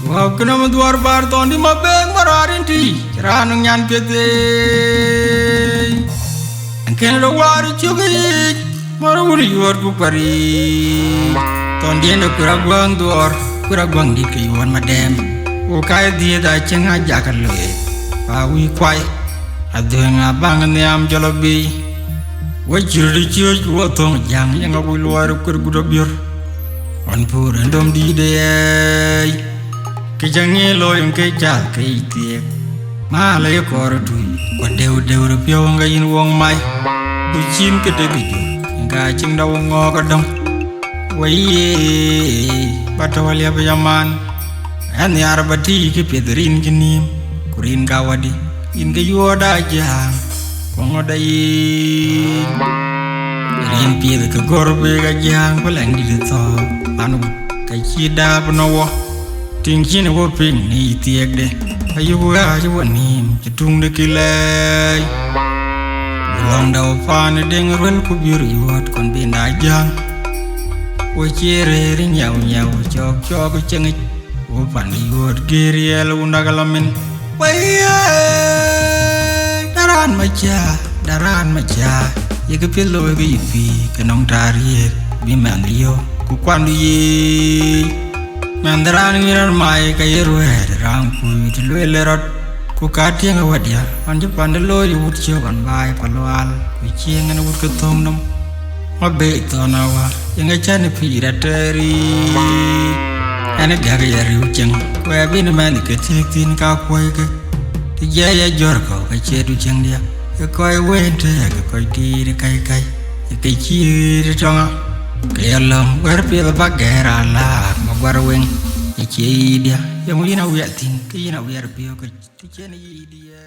Wabkena maduar bar tondi mabeng mararinti ranung nyan pete angkena do wari chugi maruri yor ku pari tondi endo kuragwang di kayuan madem o kaya dia da chenga jakar loe pawi kwai adenga bangan yam jolobi wajiri chuj wotong jang yang abu luar kurgudobior onpur endom di de Kijangi lo yang kejar keitik, malah ya korudui. Wadeu rupiah ngayin wong mai, bucin kedegiju, ngacing dawong ngokodong. Waiye, batawali apa zaman? Ani arbati kipedrin kinim, kurin kawadi, in kayuada aja, kongodai. Rin pied ke gorbe kajang paling di top, anu kacida penawa. Tingkin wo ping ni tiek de ayu nim tung de kilai long dau fan deng ren ku bir yuat kon bin ajang wo chere ring nyau chok cheng wo pan yuat geriel undagalamen waya daran macha ye ke pelo ge ipi kenong tariek bi man yo ku kwandu ye Mandaran miran mai kayeru rang kui tilwelerot ku katia ngawadia anje pandelo yut chokan bai palwal wiching na wut ketom nom mabe tonawa yang chane pira teri ane gaga yari ucheng kwa bin man ke tin ka kwai ke tijaya jorko ka chedu cheng dia ke koi wente ke koi ti kai ke chi tonga Kayalong berpil bagera lah magwarweng ichi dia yang ulina wiatin kayina wiar pio ke tichene dia